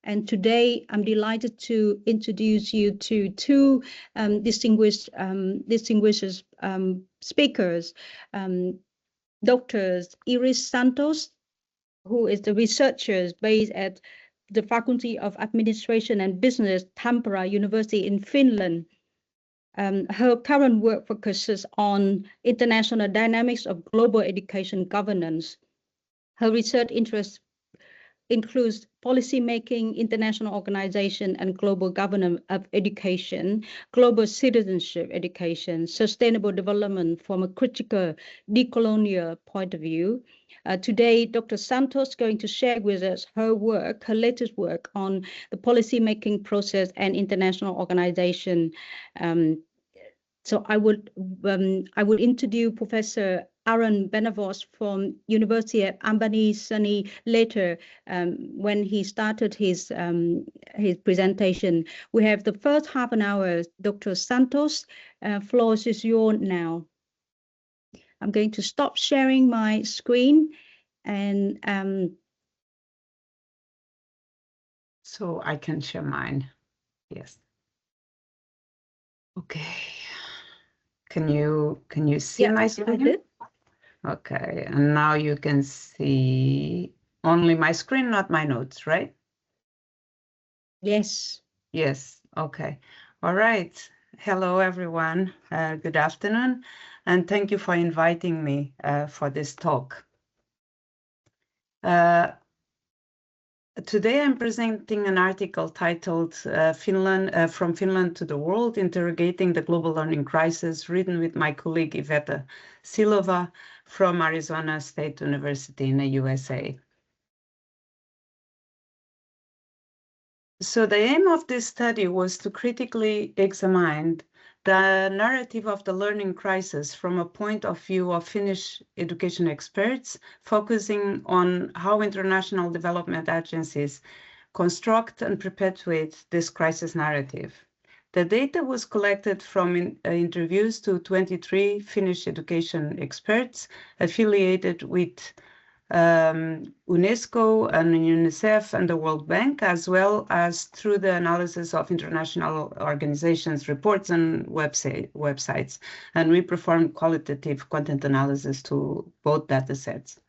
And today I'm delighted to introduce you to two distinguished speakers, Drs. Iris Santos, who is the researcher based at the Faculty of Administration and Business, Tampere University in Finland. Her current work focuses on international dynamics of global education governance. Her research interests includes policymaking, international organization, and global governance of education, global citizenship education, sustainable development from a critical decolonial point of view. Today, Dr. Santos is going to share with us her work, her latest work on the policymaking process and international organization. So I would introduce Professor Benavot from University at Albany-SUNY later when he started his presentation. We have the first half an hour. Dr. Santos, floor is yours now. I'm going to stop sharing my screen and so I can share mine. Yes. Okay. Can you see my screen? Okay, and now you can see only my screen, not my notes, right? Yes. Yes, okay. All right. Hello, everyone. Good afternoon, and thank you for inviting me for this talk. Today I'm presenting an article titled From Finland to the World, Interrogating the Global Learning Crisis, written with my colleague Iveta Silova from Arizona State University in the USA. So the aim of this study was to critically examine the narrative of the learning crisis from a point of view of Finnish education experts, focusing on how international development agencies construct and perpetuate this crisis narrative. The data was collected from interviews to 23 Finnish education experts affiliated with UNESCO and UNICEF and the World Bank, as well as through the analysis of international organizations' reports and websites. And we performed qualitative content analysis to both data sets.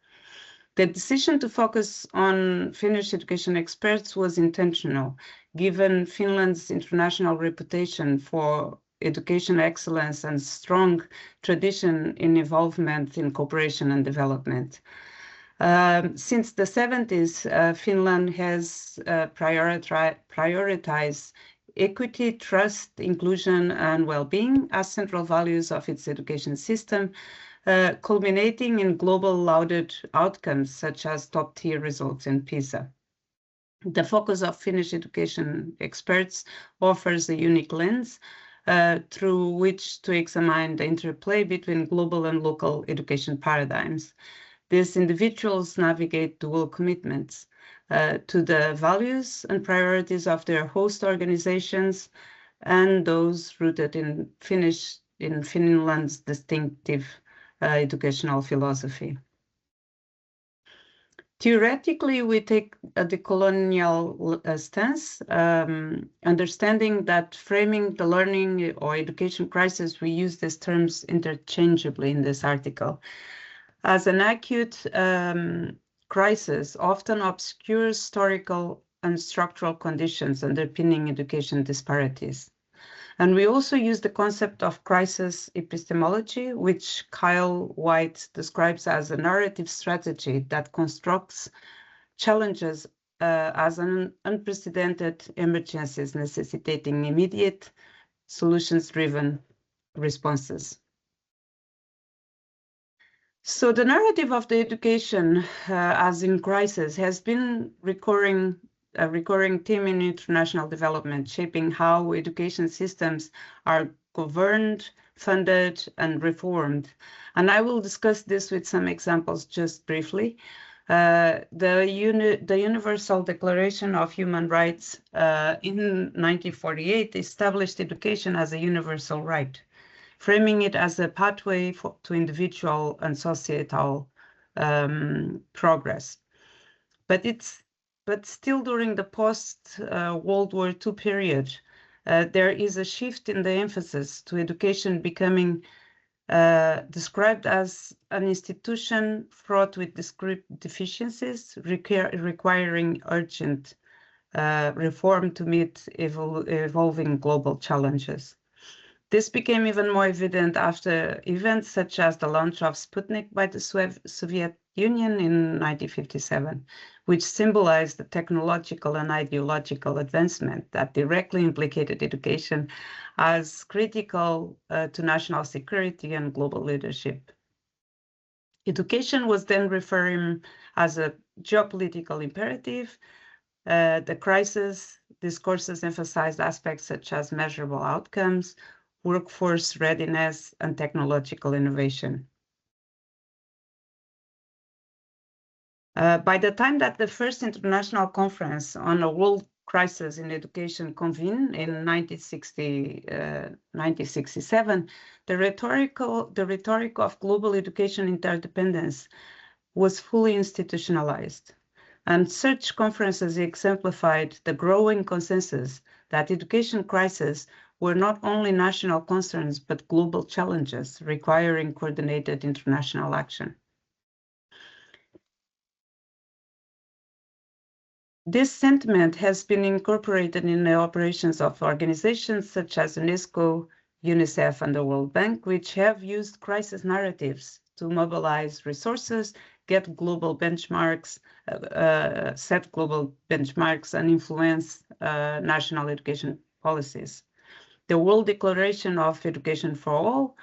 The decision to focus on Finnish education experts was intentional, given Finland's international reputation for education excellence and strong tradition in involvement in cooperation and development. Since the 70s, Finland has prioritized equity, trust, inclusion, and well-being as central values of its education system, culminating in global lauded outcomes such as top-tier results in PISA. The focus of Finnish education experts offers a unique lens through which to examine the interplay between global and local education paradigms. These individuals navigate dual commitments to the values and priorities of their host organizations and those rooted in Finland's distinctive educational philosophy. Theoretically, we take a decolonial stance, understanding that framing the learning or education crisis, we use these terms interchangeably in this article, as an acute crisis often obscures historical and structural conditions underpinning education disparities. And we also use the concept of crisis epistemology, which Kyle White describes as a narrative strategy that constructs challenges as an unprecedented emergencies necessitating immediate solutions-driven responses. So the narrative of the education as in crisis has been a recurring theme in international development, shaping how education systems are governed, funded, and reformed. And I will discuss this with some examples just briefly. The Universal Declaration of Human Rights in 1948 established education as a universal right, framing it as a pathway to individual and societal progress. But but still during the post-World War II period, there is a shift in the emphasis to education becoming described as an institution fraught with discrete deficiencies, requiring urgent reform to meet evolving global challenges. This became even more evident after events such as the launch of Sputnik by the Soviet Union in 1957, which symbolized the technological and ideological advancement that directly implicated education as critical to national security and global leadership. Education was then referred as a geopolitical imperative. The crisis discourses emphasized aspects such as measurable outcomes, workforce readiness, and technological innovation. By the time that the first international conference on a world crisis in education convened in 1967, the rhetoric of global education interdependence was fully institutionalized. And such conferences exemplified the growing consensus that education crises were not only national concerns, but global challenges requiring coordinated international action. This sentiment has been incorporated in the operations of organizations such as UNESCO, UNICEF, and the World Bank, which have used crisis narratives to mobilize resources, get global benchmarks, set global benchmarks, and influence national education policies. The World Declaration of Education for All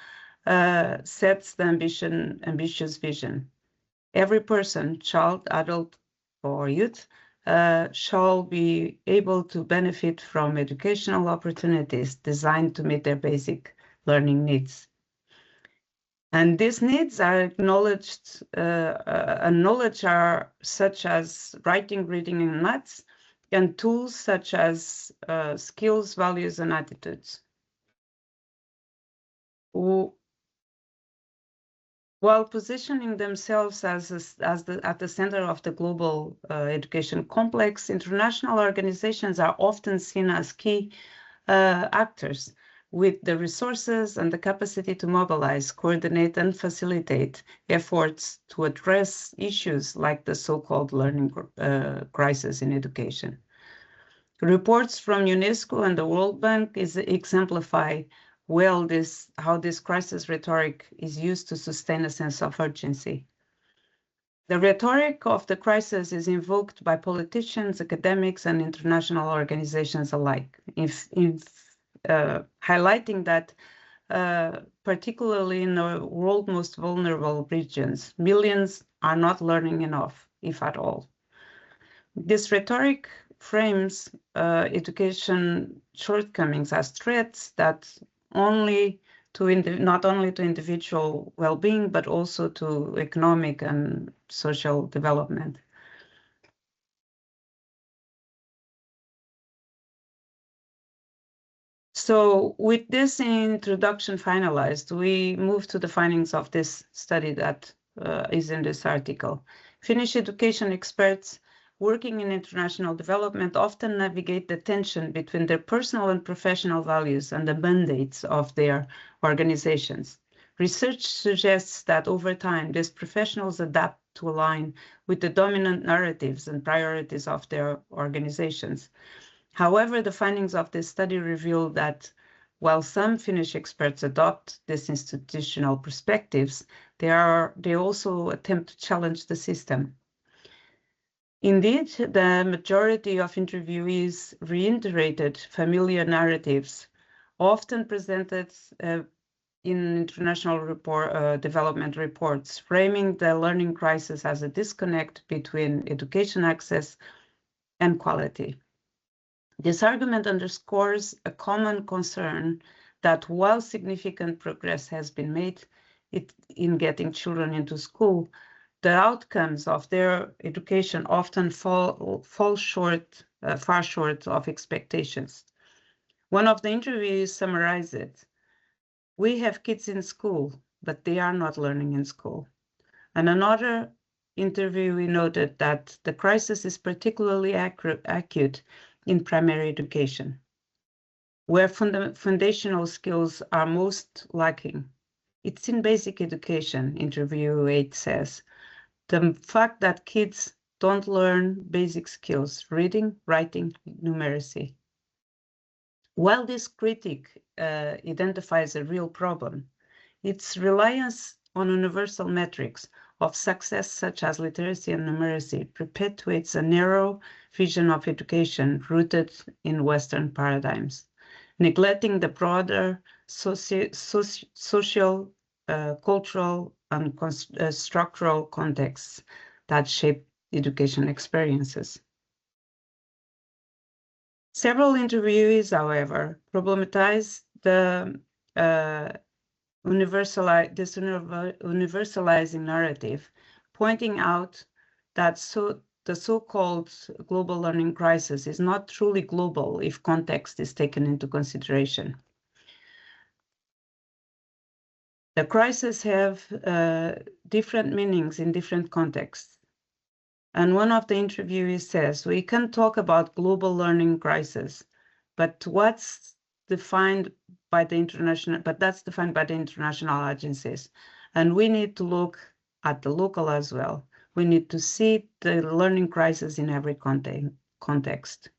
sets the ambitious vision. Every person, child, adult, or youth, shall be able to benefit from educational opportunities designed to meet their basic learning needs. And these needs are acknowledged, and knowledge are such as writing, reading, and maths, and tools such as skills, values, and attitudes. While positioning themselves at the center of the global education complex, international organizations are often seen as key actors with the resources and the capacity to mobilize, coordinate, and facilitate efforts to address issues like the so-called learning crisis in education. Reports from UNESCO and the World Bank exemplify well how this crisis rhetoric is used to sustain a sense of urgency. The rhetoric of the crisis is invoked by politicians, academics, and international organizations alike, highlighting that particularly in the world's most vulnerable regions, millions are not learning enough, if at all. This rhetoric frames education shortcomings as threats that not only to individual well-being, but also to economic and social development. So with this introduction finalized, we move to the findings of this study that is in this article. Finnish education experts working in international development often navigate the tension between their personal and professional values and the mandates of their organizations. Research suggests that over time, these professionals adapt to align with the dominant narratives and priorities of their organizations. However, the findings of this study reveal that while some Finnish experts adopt these institutional perspectives, they also attempt to challenge the system. Indeed, the majority of interviewees reiterated familiar narratives, often presented in international development reports, framing the learning crisis as a disconnect between education access and quality. This argument underscores a common concern that while significant progress has been made in getting children into school, the outcomes of their education often fall far short of expectations. One of the interviewees summarized it: "We have kids in school, but they are not learning in school." And another interviewee noted that the crisis is particularly acute in primary education, where foundational skills are most lacking. It's in basic education, interviewee 8 says. The fact that kids don't learn basic skills, reading, writing, numeracy. While this critic identifies a real problem, its reliance on universal metrics of success such as literacy and numeracy perpetuates a narrow vision of education rooted in Western paradigms, neglecting the broader social, cultural, and structural contexts that shape education experiences. Several interviewees, however, problematize the universalizing narrative, pointing out that the so-called global learning crisis is not truly global if context is taken into consideration. The crises have different meanings in different contexts. And one of the interviewees says, we can talk about global learning crisis, but that's defined by the international agencies. And we need to look at the local as well. We need to see the learning crisis in every context.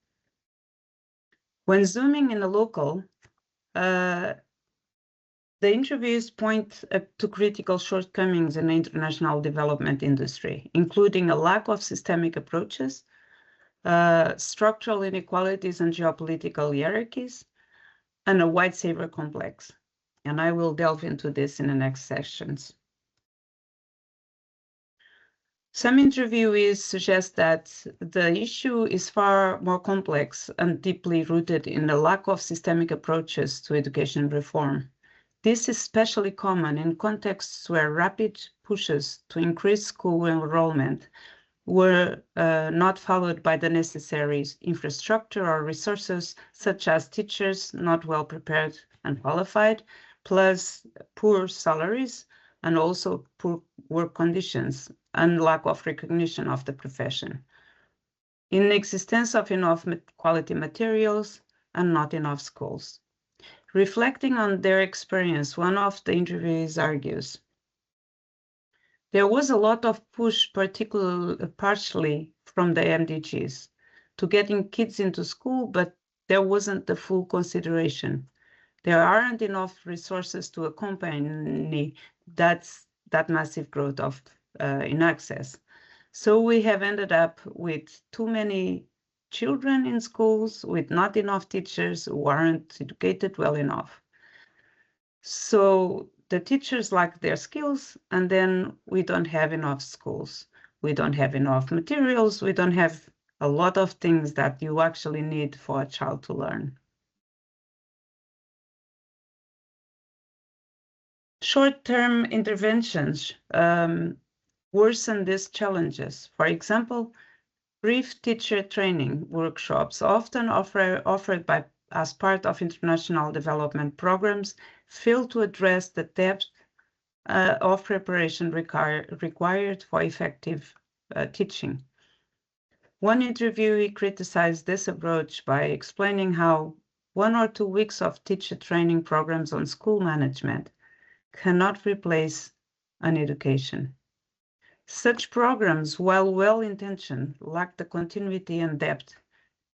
When zooming in the local, the interviews point to critical shortcomings in the international development industry, including a lack of systemic approaches, structural inequalities and geopolitical hierarchies, and a white savior complex. And I will delve into this in the next sessions. Some interviewees suggest that the issue is far more complex and deeply rooted in the lack of systemic approaches to education reform. This is especially common in contexts where rapid pushes to increase school enrollment were not followed by the necessary infrastructure or resources, such as teachers not well prepared and qualified, plus poor salaries and also poor work conditions and lack of recognition of the profession. Inexistence of enough quality materials and not enough schools. Reflecting on their experience, one of the interviewees argues, there was a lot of push, partially from the MDGs, to getting kids into school, but there wasn't the full consideration. There aren't enough resources to accompany that massive growth of in access. So we have ended up with too many children in schools with not enough teachers who aren't educated well enough. So the teachers lack their skills, and then we don't have enough schools. We don't have enough materials. We don't have a lot of things that you actually need for a child to learn. Short-term interventions worsen these challenges. For example, brief teacher training workshops, often offered as part of international development programs, fail to address the depth of preparation required for effective teaching. One interviewee criticized this approach by explaining how 1 or 2 weeks of teacher training programs on school management cannot replace an education. Such programs, while well-intentioned, lack the continuity and depth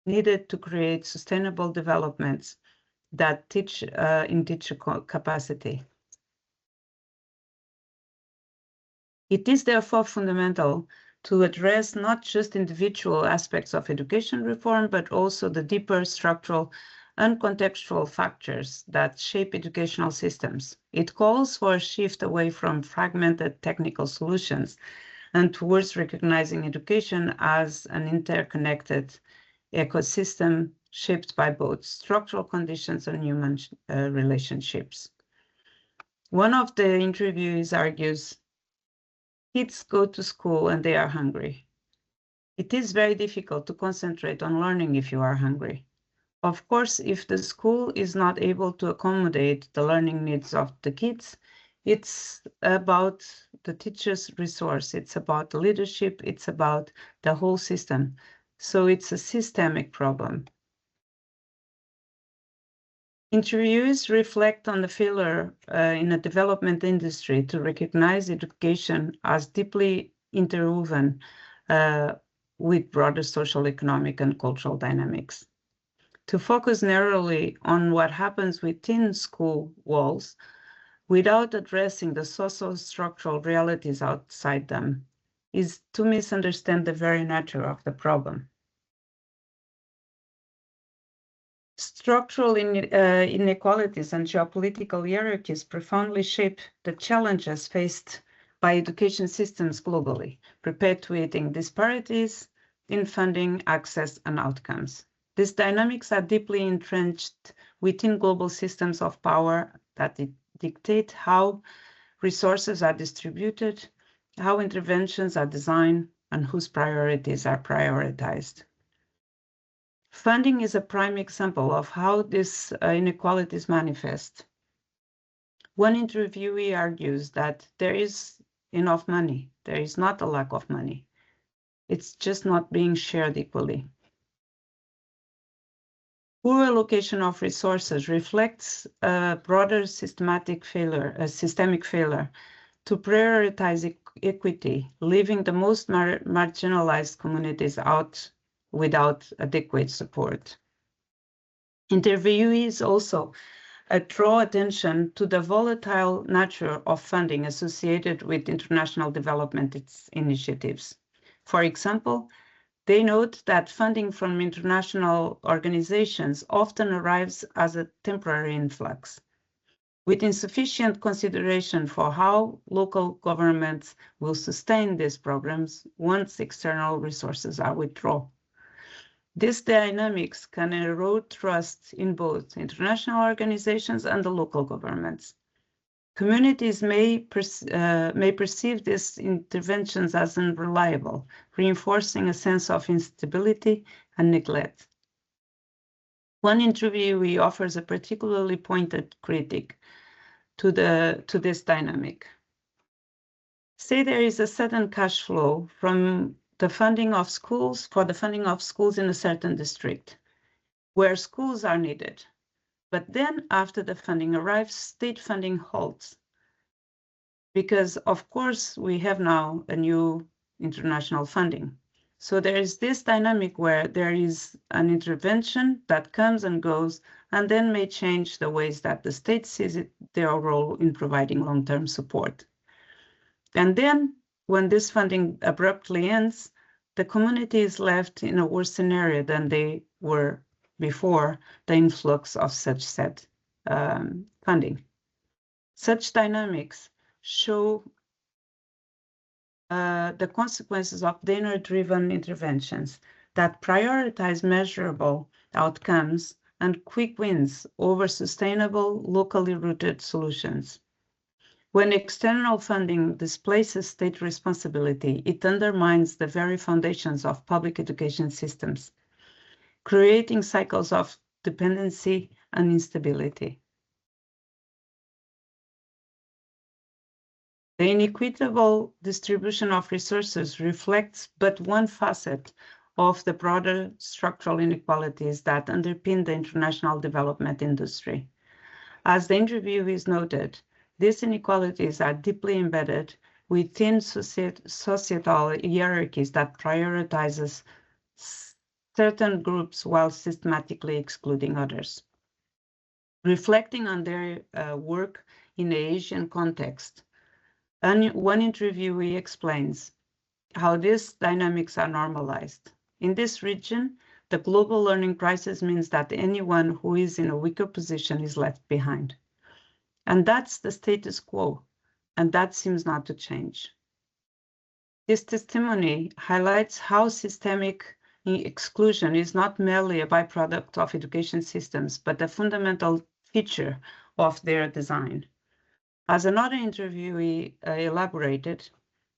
needed to create sustainable developments that teach in teacher capacity. It is therefore fundamental to address not just individual aspects of education reform, but also the deeper structural and contextual factors that shape educational systems. It calls for a shift away from fragmented technical solutions and towards recognizing education as an interconnected ecosystem shaped by both structural conditions and human relationships. One of the interviewees argues, kids go to school and they are hungry. It is very difficult to concentrate on learning if you are hungry. Of course, if the school is not able to accommodate the learning needs of the kids, It's about the teacher's resource. It's about the leadership. It's about the whole system. So it's a systemic problem. Interviews reflect on the failure in the development industry to recognize education as deeply interwoven with broader social, economic, and cultural dynamics. To focus narrowly on what happens within school walls without addressing the socio-structural realities outside them is to misunderstand the very nature of the problem. Structural inequalities and geopolitical hierarchies profoundly shape the challenges faced by education systems globally, perpetuating disparities in funding, access, and outcomes. These dynamics are deeply entrenched within global systems of power that dictate how resources are distributed, how interventions are designed, and whose priorities are prioritized. Funding is a prime example of how these inequalities manifest. One interviewee argues that there is enough money. There is not a lack of money. It's just not being shared equally. Poor allocation of resources reflects a broader systemic failure to prioritize equity, leaving the most marginalized communities out without adequate support. Interviewees also draw attention to the volatile nature of funding associated with international development initiatives. For example, they note that funding from international organizations often arrives as a temporary influx, with insufficient consideration for how local governments will sustain these programs once external resources are withdrawn. These dynamics can erode trust in both international organizations and the local governments. Communities may perceive these interventions as unreliable, reinforcing a sense of instability and neglect. One interviewee offers a particularly pointed critique to this dynamic. Say there is a sudden cash flow from the funding of schools in a certain district where schools are needed. But then after the funding arrives, state funding halts. Because of course we have now a new international funding. So there is this dynamic where there is an intervention that comes and goes and then may change the ways that the state sees their role in providing long-term support. And then when this funding abruptly ends, the community is left in a worse scenario than they were before the influx of such funding. Such dynamics show the consequences of donor-driven interventions that prioritize measurable outcomes and quick wins over sustainable, locally rooted solutions. When external funding displaces state responsibility, it undermines the very foundations of public education systems, creating cycles of dependency and instability. The inequitable distribution of resources reflects but one facet of the broader structural inequalities that underpin the international development industry. As the interviewees noted, these inequalities are deeply embedded within societal hierarchies that prioritizes certain groups while systematically excluding others. Reflecting on their work in the Asian context, one interviewee explains how these dynamics are normalized. In this region, the global learning crisis means that anyone who is in a weaker position is left behind. And that's the status quo, and that seems not to change. This testimony highlights how systemic exclusion is not merely a byproduct of education systems, but a fundamental feature of their design. As another interviewee elaborated,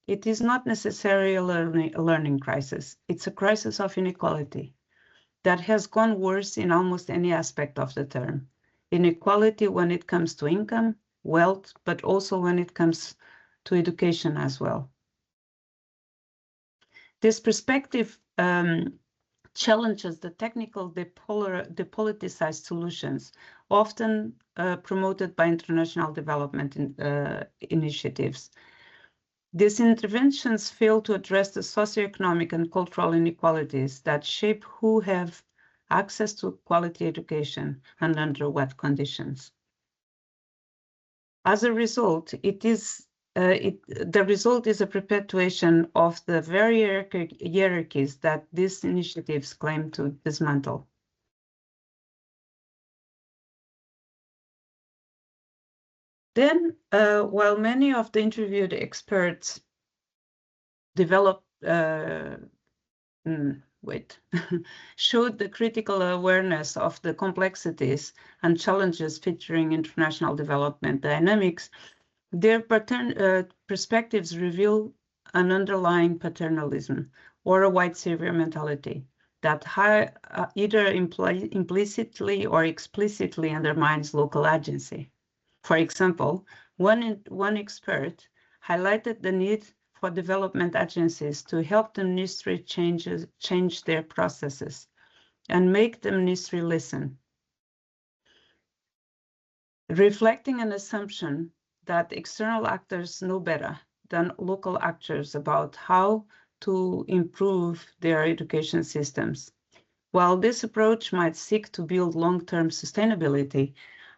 it is not necessarily a learning crisis. It's a crisis of inequality that has gone worse in almost any aspect of the term. Inequality when it comes to income, wealth, but also when it comes to education as well. This perspective challenges the technical depoliticized solutions, often promoted by international development initiatives. These interventions fail to address the socioeconomic and cultural inequalities that shape who have access to quality education and under what conditions. As a result, the result is a perpetuation of the very hierarchies that these initiatives claim to dismantle. Then, while many of the interviewed experts showed the critical awareness of the complexities and challenges featuring international development dynamics, their perspectives reveal an underlying paternalism or a white savior mentality that either implicitly or explicitly undermines local agency. For example, one expert highlighted the need for development agencies to help the ministry change their processes and make the ministry listen, reflecting an assumption that external actors know better than local actors about how to improve their education systems. While this approach might seek to build long-term sustainability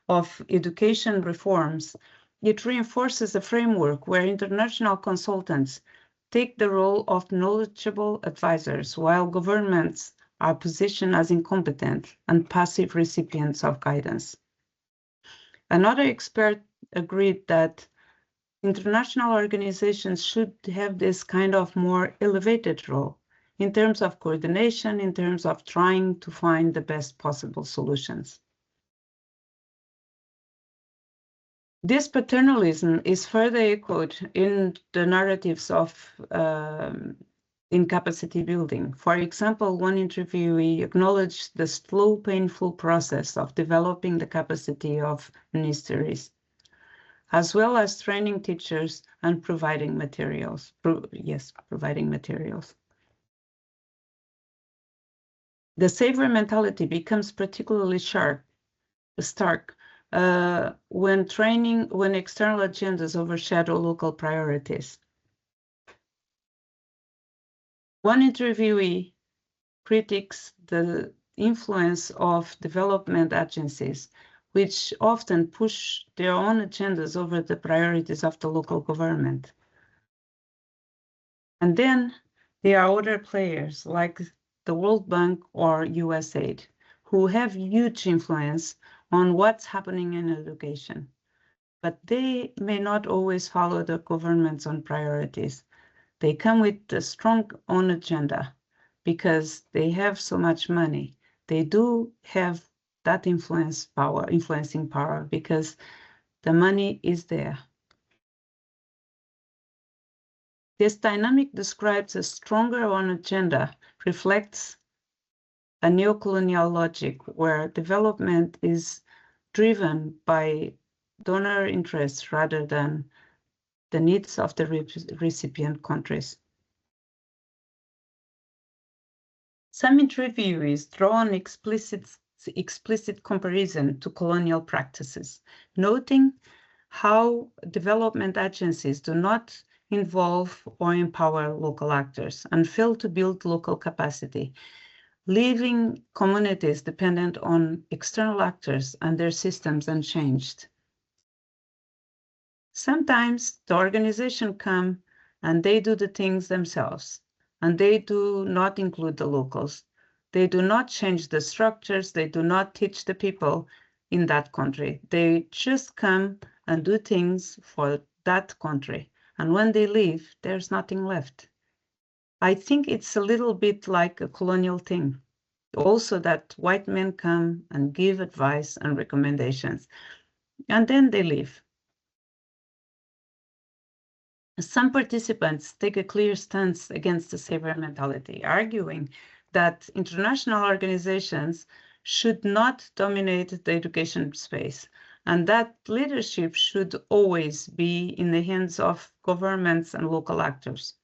of education reforms, it reinforces a framework where international consultants take the role of knowledgeable advisors, while governments are positioned as incompetent and passive recipients of guidance. Another expert agreed that international organizations should have this kind of more elevated role in terms of coordination, in terms of trying to find the best possible solutions. This paternalism is further echoed in the narratives of incapacity building. For example, one interviewee acknowledged the slow, painful process of developing the capacity of ministries, as well as training teachers and providing materials. Providing materials. The savior mentality becomes particularly stark when external agendas overshadow local priorities. One interviewee critiques the influence of development agencies, which often push their own agendas over the priorities of the local government. And then there are other players like the World Bank or USAID, who have huge influence on what's happening in education, but they may not always follow the government's own priorities. They come with a strong own agenda because they have so much money. They do have that influencing power because the money is there. This dynamic describes a stronger own agenda, reflects a neocolonial logic where development is driven by donor interests rather than the needs of the recipient countries. Some interviewees draw an explicit comparison to colonial practices, noting how development agencies do not involve or empower local actors and fail to build local capacity, leaving communities dependent on external actors and their systems unchanged. Sometimes the organization come and they do the things themselves, and they do not include the locals. They do not change the structures. They do not teach the people in that country. They just come and do things for that country. And when they leave, there's nothing left. I think it's a little bit like a colonial thing. Also that white men come and give advice and recommendations, and then they leave. Some participants take a clear stance against the savior mentality, arguing that international organizations should not dominate the education space and that leadership should always be in the hands of governments and local actors.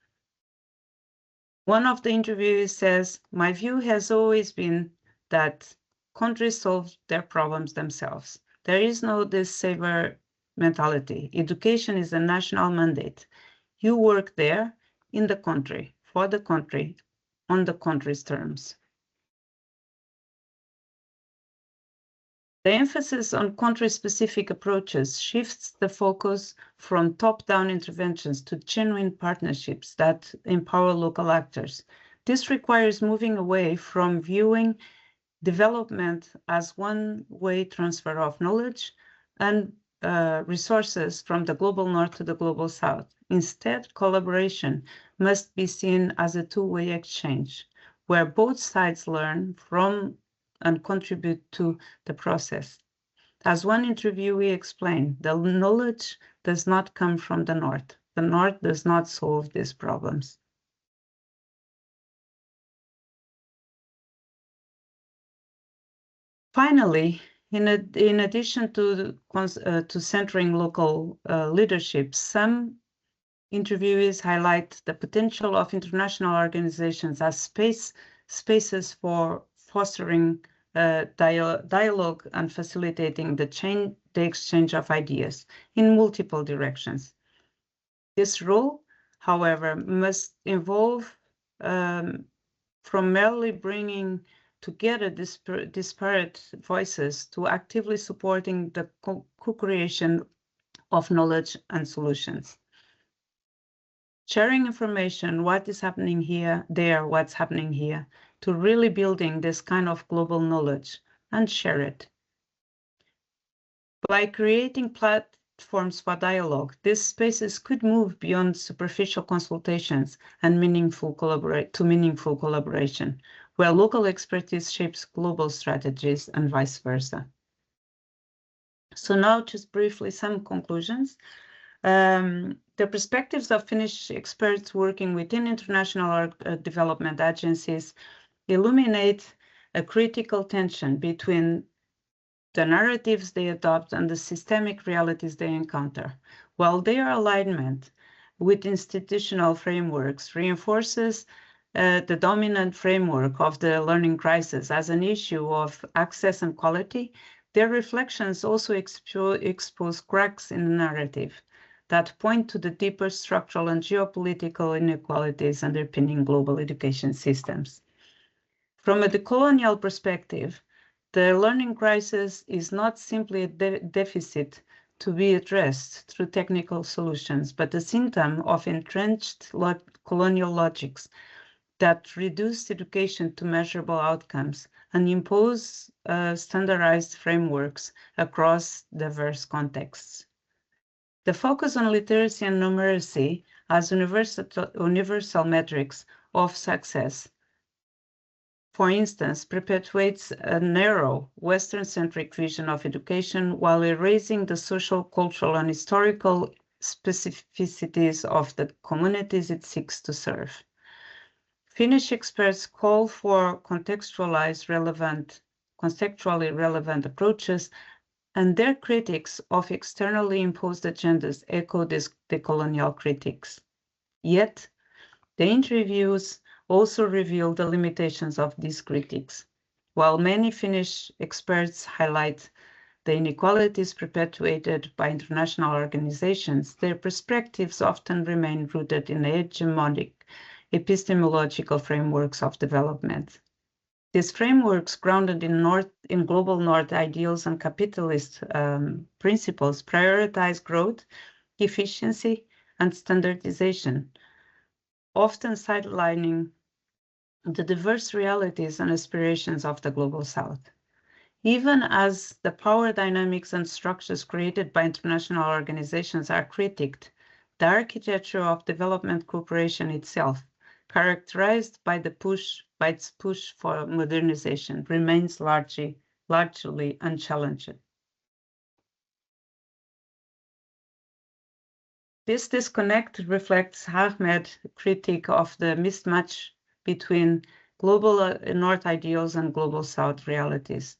One of the interviewees says, "My view has always been that countries solve their problems themselves. There is no this saver mentality. Education is a national mandate. You work there, in the country, for the country, on the country's terms." The emphasis on country-specific approaches shifts the focus from top-down interventions to genuine partnerships that empower local actors. This requires moving away from viewing development as one-way transfer of knowledge and resources from the global north to the global south. Instead, collaboration must be seen as a two-way exchange, where both sides learn from and contribute to the process. As one interviewee explained, the knowledge does not come from the north. The north does not solve these problems. Finally, in addition to centering local leadership, some interviewees highlight the potential of international organizations as spaces for fostering dialogue and facilitating the exchange of ideas in multiple directions. This role, however, must evolve from merely bringing together disparate voices to actively supporting the co-creation of knowledge and solutions. Sharing information, what is happening here, there, what's happening here, to really building this kind of global knowledge and share it. By creating platforms for dialogue, these spaces could move beyond superficial consultations and meaningful collaboration, where local expertise shapes global strategies and vice versa. So now just briefly some conclusions. The perspectives of Finnish experts working within international development agencies illuminate a critical tension between the narratives they adopt and the systemic realities they encounter, while their alignment with institutional frameworks reinforces the dominant framework of the learning crisis as an issue of access and quality. Their reflections also expose cracks in the narrative that point to the deeper structural and geopolitical inequalities underpinning global education systems. From a decolonial perspective, the learning crisis is not simply a deficit to be addressed through technical solutions, but a symptom of entrenched colonial logics that reduce education to measurable outcomes and impose standardized frameworks across diverse contexts. The focus on literacy and numeracy as universal metrics of success, for instance, perpetuates a narrow Western-centric vision of education while erasing the social, cultural, and historical specificities of the communities it seeks to serve. Finnish experts call for contextually relevant approaches, and their critics of externally imposed agendas echo these decolonial critiques. Yet, the interviews also reveal the limitations of these critiques. While many Finnish experts highlight the inequalities perpetuated by international organizations, their perspectives often remain rooted in hegemonic epistemological frameworks of development. These frameworks, grounded in global North ideals and capitalist principles, prioritize growth, efficiency, and standardization, often sidelining the diverse realities and aspirations of the global South. Even as the power dynamics and structures created by international organizations are critiqued, the architecture of development cooperation itself, characterized by its push for modernization, remains largely unchallenged. This disconnect reflects Ahmed's critique of the mismatch between global North ideals and global South realities.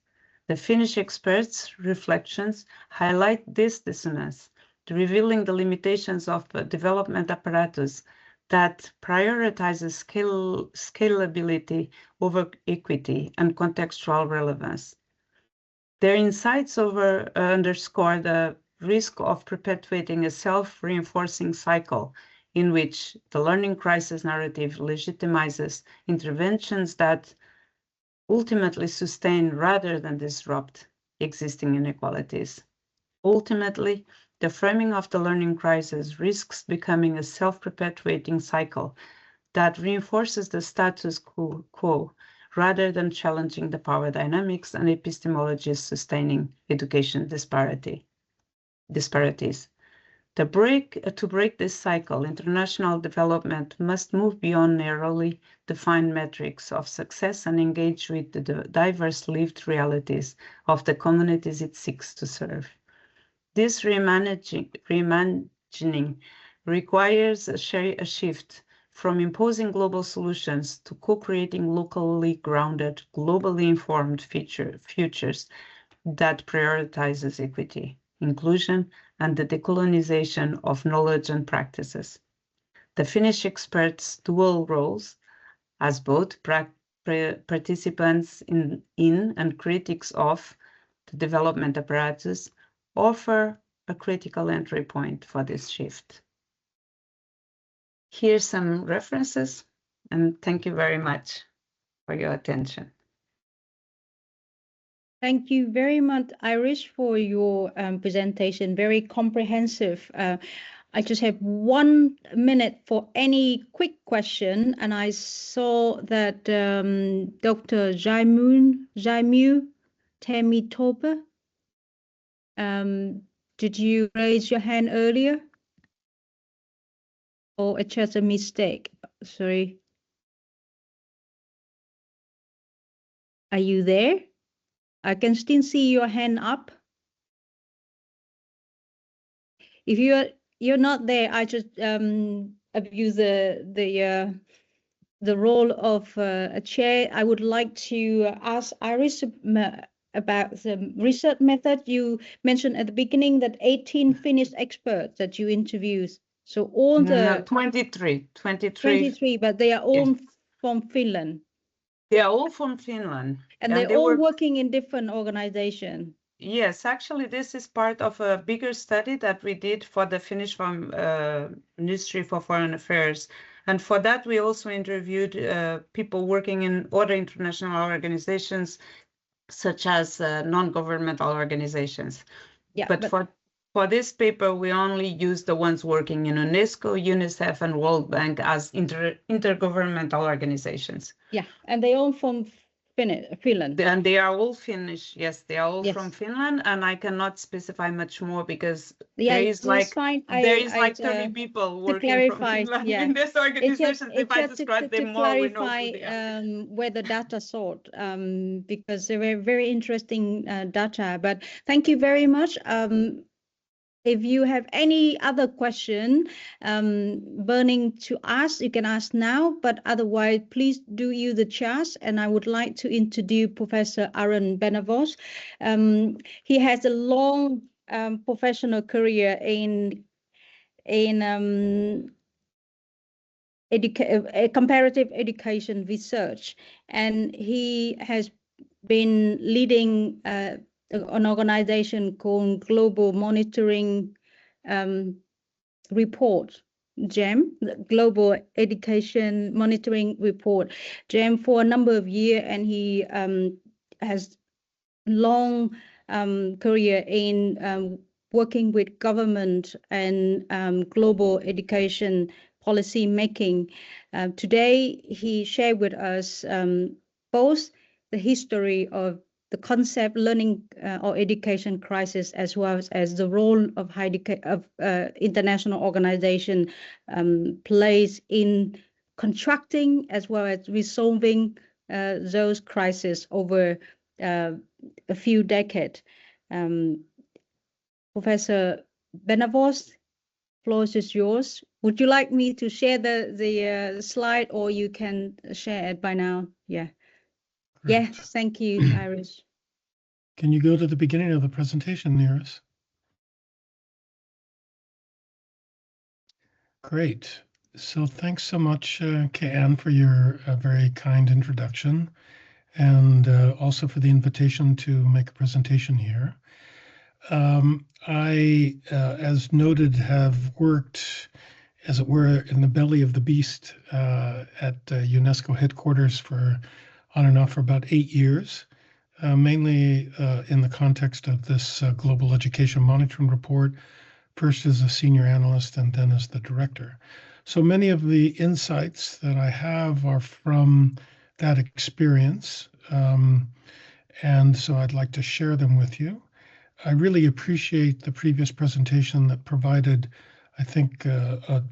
The Finnish experts' reflections highlight this dissonance, revealing the limitations of a development apparatus that prioritizes scalability over equity and contextual relevance. Their insights underscore the risk of perpetuating a self-reinforcing cycle in which the learning crisis narrative legitimizes interventions that ultimately sustain rather than disrupt existing inequalities. Ultimately, the framing of the learning crisis risks becoming a self-perpetuating cycle that reinforces the status quo rather than challenging the power dynamics and epistemologies sustaining education disparities. To break this cycle, international development must move beyond narrowly defined metrics of success and engage with the diverse lived realities of the communities it seeks to serve. This reimagining requires a shift from imposing global solutions to co-creating locally grounded, globally informed futures that prioritizes equity, inclusion, and the decolonization of knowledge and practices. The Finnish experts' dual roles as both participants in and critics of the development apparatus offer a critical entry point for this shift. Here's some references, and thank you very much for your attention. Thank you very much, Iris, for your presentation. Very comprehensive. I just have 1 minute for any quick question, and I saw that Dr. Jaimu Temitope, did you raise your hand earlier? Or it's just a mistake? Sorry. Are you there? I can still see your hand up. If you're not there, I just abuse the role of a chair. I would like to ask Iris about the research method. You mentioned at the beginning that 18 Finnish experts that you interviewed. So all the 23, but they are all from Finland. They are all from Finland. And they're all working in different organizations. Yes, actually, this is part of a bigger study that we did for the Finnish Ministry for Foreign Affairs. And for that, we also interviewed people working in other international organizations, such as non-governmental organizations. Yeah, but for this paper, we only used the ones working in UNESCO, UNICEF, and World Bank as intergovernmental organizations. Yeah, and they all from Finland. And they are all Finnish. Yes, they are all from Finland, and I cannot specify much more because there is like 30 people working from Finland in this organization. If I describe them more, we know who they are. Where the data sort, because they were very interesting data. But thank you very much. If you have any other question burning to ask, you can ask now, but otherwise, please do use the chat. And I would like to introduce Professor Aaron Benavot. He has a long professional career in comparative education research, and he has been leading an organization called Global Monitoring Report, GEM, the Global Education Monitoring Report, GEM, for a number of years, and he has long career in working with government and global education policy making. Today, he shared with us both the history of the concept learning or education crisis, as well as the role of international organization plays in constructing as well as resolving those crises over a few decades. Professor Benavot, floor is yours. Would you like me to share the slide, or you can share it by now? Yeah. Yes, thank you, Iris. Can you go to the beginning of the presentation, Neris? Great. So thanks so much, Kay-Ann, for your very kind introduction, and also for the invitation to make a presentation here. I, as noted, have worked, as it were, in the belly of the beast at UNESCO headquarters for on and off for about 8 years, mainly in the context of this Global Education Monitoring Report, first as a senior analyst and then as the director. So many of the insights that I have are from that experience, and so I'd like to share them with you. I really appreciate the previous presentation that provided, I think, a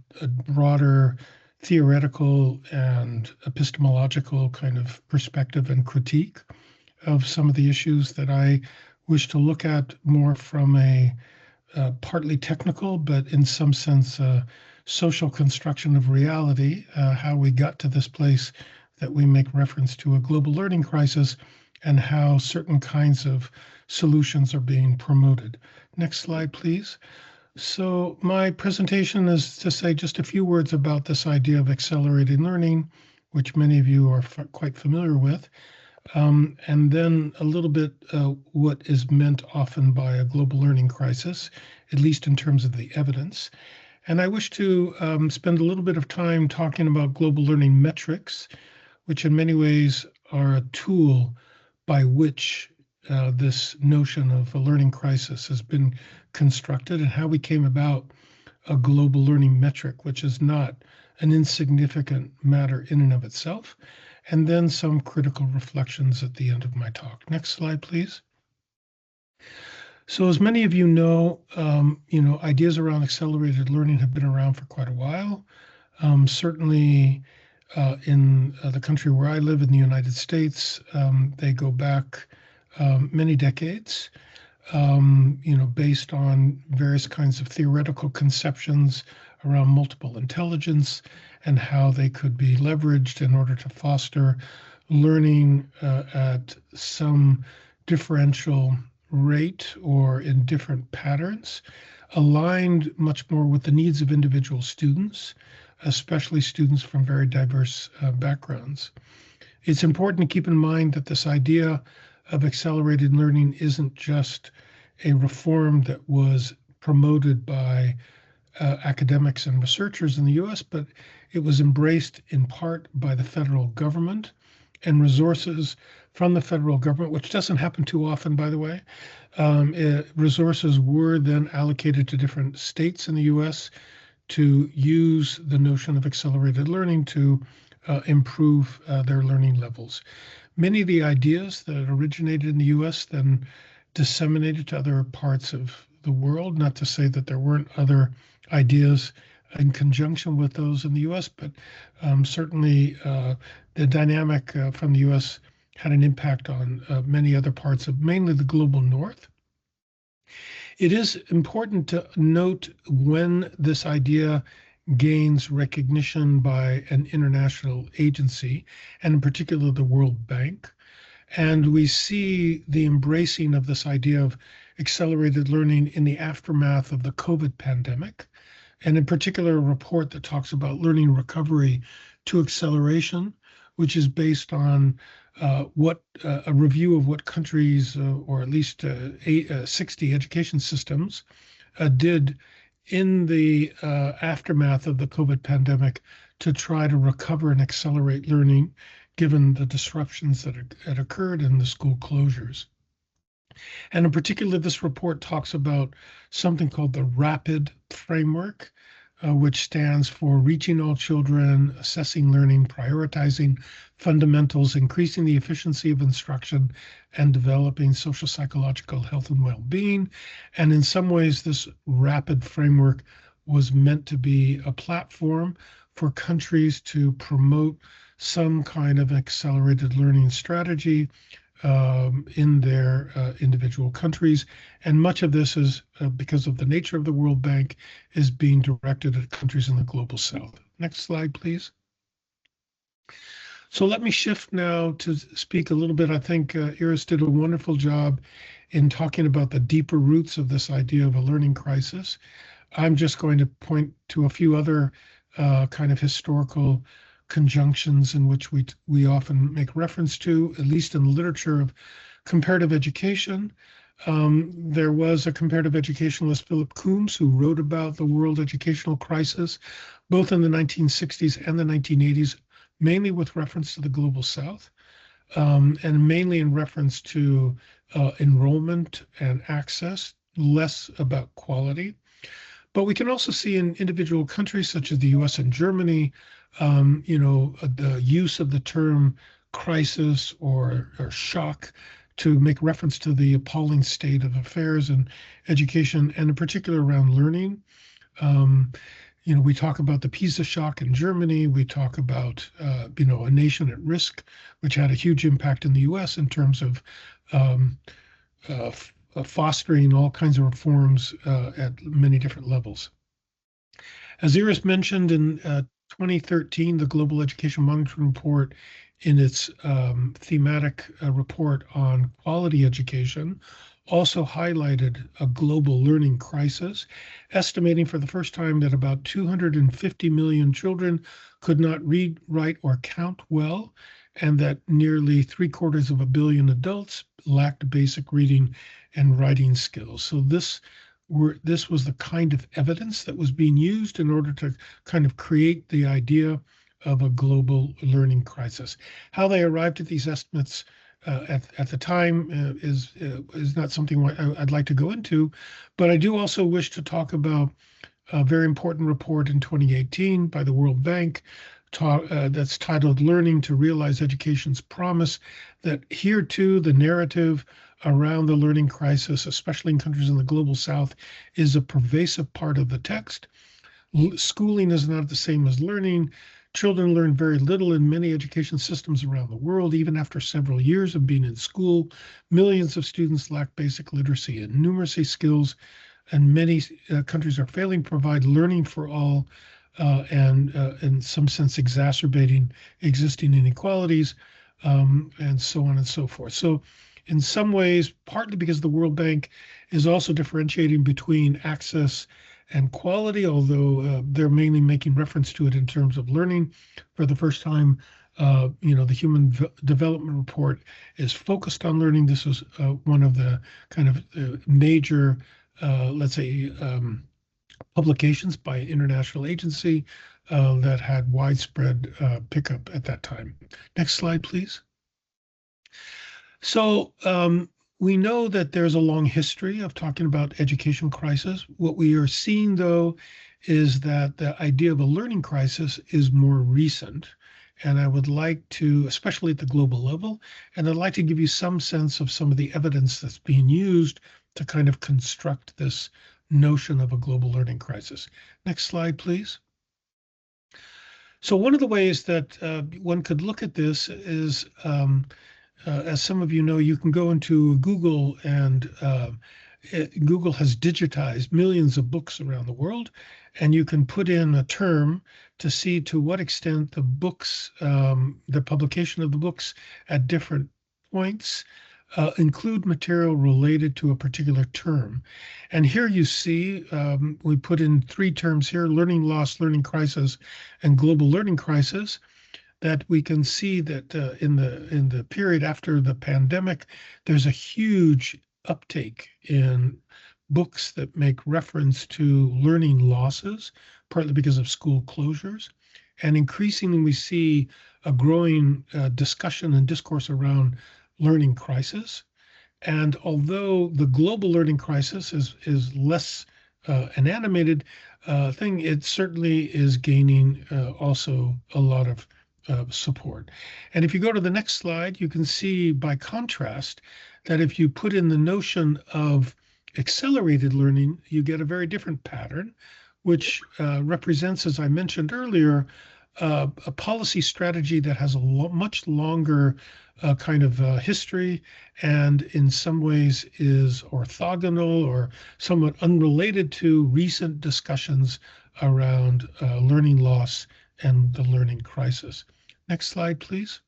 broader theoretical and epistemological kind of perspective and critique of some of the issues that I wish to look at more from a partly technical, but in some sense, social construction of reality, how we got to this place that we make reference to a global learning crisis and how certain kinds of solutions are being promoted. Next slide, please. So my presentation is to say just a few words about this idea of accelerated learning, which many of you are quite familiar with, and then a little bit what is meant often by a global learning crisis, at least in terms of the evidence. And I wish to spend a little bit of time talking about global learning metrics, which in many ways are a tool by which this notion of a learning crisis has been constructed and how we came about a global learning metric, which is not an insignificant matter in and of itself, and then some critical reflections at the end of my talk. Next slide, please. So as many of you know, ideas around accelerated learning have been around for quite a while. Certainly in the country where I live, in the United States, they go back many decades, based on various kinds of theoretical conceptions around multiple intelligence and how they could be leveraged in order to foster learning at some differential rate or in different patterns, aligned much more with the needs of individual students, especially students from very diverse backgrounds. It's important to keep in mind that this idea of accelerated learning isn't just a reform that was promoted by academics and researchers in the US, but it was embraced in part by the federal government, and resources from the federal government, which doesn't happen too often, by the way. Resources were then allocated to different states in the US to use the notion of accelerated learning to improve their learning levels. Many of the ideas that originated in the US then disseminated to other parts of the world, not to say that there weren't other ideas in conjunction with those in the US, but certainly the dynamic from the US had an impact on many other parts of mainly the global north. It is important to note when this idea gains recognition by an international agency, and in particular the World Bank. And we see the embracing of this idea of accelerated learning in the aftermath of the COVID pandemic, and in particular a report that talks about learning recovery to acceleration, which is based on a review of what countries, or at least 60 education systems, did in the aftermath of the COVID pandemic to try to recover and accelerate learning, given the disruptions that had occurred in the school closures. And in particular, this report talks about something called the RAPID framework, which stands for reaching all children, assessing learning, prioritizing fundamentals, increasing the efficiency of instruction, and developing social psychological health and well-being. And in some ways, this RAPID framework was meant to be a platform for countries to promote some kind of accelerated learning strategy in their individual countries. And much of this is, because of the nature of the World Bank, is being directed at countries in the global south. Next slide, please. So let me shift now to speak a little bit. I think Iris did a wonderful job in talking about the deeper roots of this idea of a learning crisis. I'm just going to point to a few other kind of historical conjunctions in which we often make reference to, at least in the literature of comparative education. There was a comparative educationalist, Philip Coombs, who wrote about the world educational crisis, both in the 1960s and the 1980s, mainly with reference to the Global South, and mainly in reference to enrollment and access, less about quality. But we can also see in individual countries such as the US and Germany, the use of the term crisis or shock to make reference to the appalling state of affairs in education, and in particular around learning. We talk about the PISA shock in Germany. We talk about, a nation at risk, which had a huge impact in the US in terms of fostering all kinds of reforms at many different levels. As Iris mentioned, in 2013, the Global Education Monitoring Report, in its thematic report on quality education, also highlighted a global learning crisis, estimating for the first time that about 250 million children could not read, write, or count well, and that nearly 750 million adults lacked basic reading and writing skills. So this was the kind of evidence that was being used in order to kind of create the idea of a global learning crisis. How they arrived at these estimates at the time is not something I'd like to go into, but I do also wish to talk about a very important report in 2018 by the World Bank that's titled Learning to Realize Education's Promise, that here too the narrative around the learning crisis, especially in countries in the Global South, is a pervasive part of the text. Schooling is not the same as learning. Children learn very little in many education systems around the world. Even after several years of being in school, millions of students lack basic literacy and numeracy skills, and many countries are failing to provide learning for all, and in some sense exacerbating existing inequalities, and so on and so forth. So in some ways, partly because the World Bank is also differentiating between access and quality, although they're mainly making reference to it in terms of learning. For the first time, the Human Development Report is focused on learning. This was one of the kind of major, publications by an international agency that had widespread pickup at that time. Next slide, please. So we know that there's a long history of talking about education crisis. What we are seeing, though, is that the idea of a learning crisis is more recent. And I would like to, especially at the global level, and I'd like to give you some sense of some of the evidence that's being used to kind of construct this notion of a global learning crisis. Next slide, please. So one of the ways that one could look at this is, as some of you know, you can go into Google, and Google has digitized millions of books around the world, and you can put in a term to see to what extent the books, the publication of the books at different points include material related to a particular term. And here you see, we put in 3 terms here: learning loss, learning crisis, and global learning crisis, that we can see that in the period after the pandemic, there's a huge uptake in books that make reference to learning losses, partly because of school closures. And increasingly, we see a growing discussion and discourse around learning crisis. And although the global learning crisis is less an animated thing, it certainly is gaining also a lot of support. And if you go to the next slide, you can see by contrast that if you put in the notion of accelerated learning, you get a very different pattern, which represents, as I mentioned earlier, a policy strategy that has a much longer kind of history, and in some ways is orthogonal or somewhat unrelated to recent discussions around learning loss and the learning crisis. Next slide, please.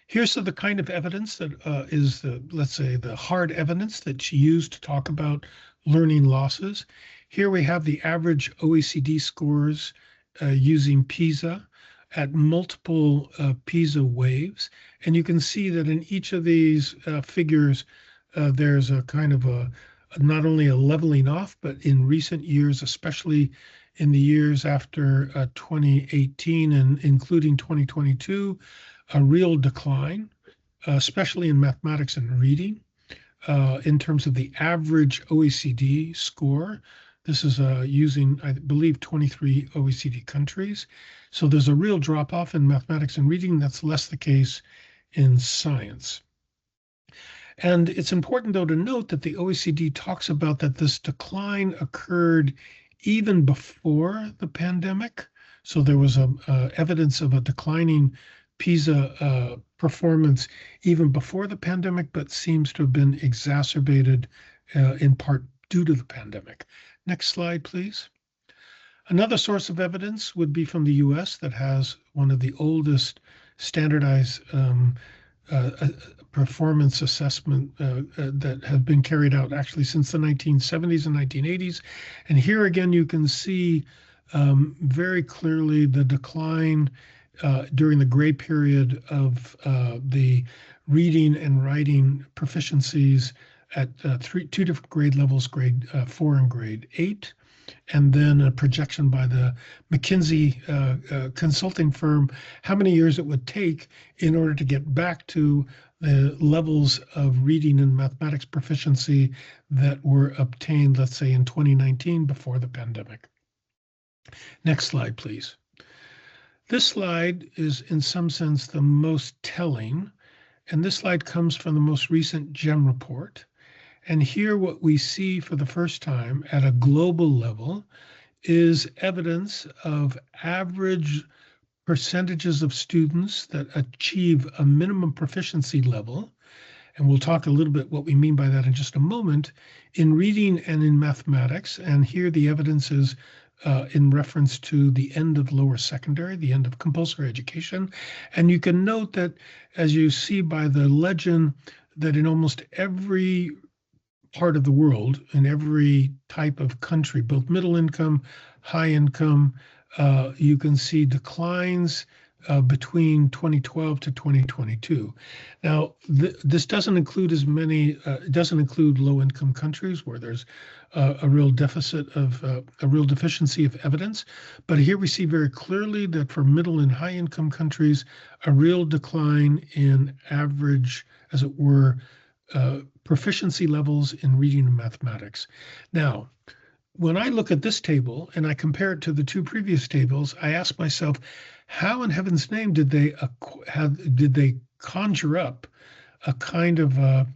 Here's the kind of evidence that is let's say, the hard evidence that's used to talk about learning losses. Here we have the average OECD scores using PISA at multiple PISA waves. And you can see that in each of these figures, there's a kind of not only a leveling off, but in recent years, especially in the years after 2018 and including 2022, a real decline, especially in mathematics and reading, in terms of the average OECD score. This is using, I believe, 23 OECD countries. So there's a real drop-off in mathematics and reading. That's less the case in science. And it's important, though, to note that the OECD talks about that this decline occurred even before the pandemic. So there was evidence of a declining PISA performance even before the pandemic, but seems to have been exacerbated in part due to the pandemic. Next slide, please. Another source of evidence would be from the US, that has one of the oldest standardized performance assessment that have been carried out actually since the 1970s and 1980s. And here again, you can see very clearly the decline during the gray period of the reading and writing proficiencies at two different grade levels, grade 4 and grade 8. And then a projection by the McKinsey consulting firm, how many years it would take in order to get back to the levels of reading and mathematics proficiency that were obtained, let's say, in 2019 before the pandemic. Next slide, please. This slide is in some sense the most telling, and this slide comes from the most recent GEM report. And here what we see for the first time at a global level is evidence of average percentages of students that achieve a minimum proficiency level. And we'll talk a little bit what we mean by that in just a moment, in reading and in mathematics. And here the evidence is in reference to the end of lower secondary, the end of compulsory education. And you can note that, as you see by the legend, that in almost every part of the world, in every type of country, both middle income, high income, you can see declines between 2012 to 2022. Now, this doesn't include as many, it doesn't include low-income countries where there's a real deficit of, a real deficiency of evidence. But here we see very clearly that for middle and high-income countries, a real decline in average, as it were, proficiency levels in reading and mathematics. Now, when I look at this table and I compare it to the two previous tables, I ask myself, how in heaven's name did they conjure up a kind of a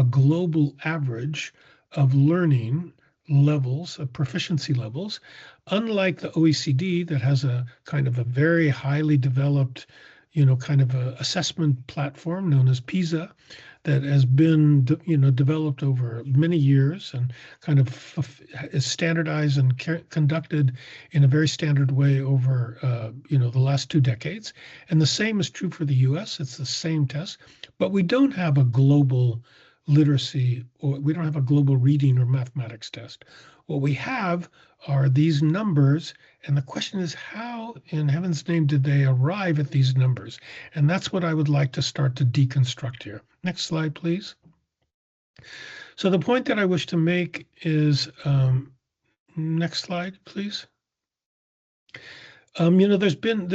global average of learning levels, of proficiency levels, unlike the OECD that has a kind of a very highly developed, kind of a assessment platform known as PISA, that has been, developed over many years and kind of is standardized and conducted in a very standard way over, the last 2 decades. And the same is true for the US. It's the same test, but we don't have a global literacy, or we don't have a global reading or mathematics test. What we have are these numbers, and the question is, how in heaven's name did they arrive at these numbers? And that's what I would like to start to deconstruct here. Next slide, please. So the point that I wish to make is, next slide, please. There's been,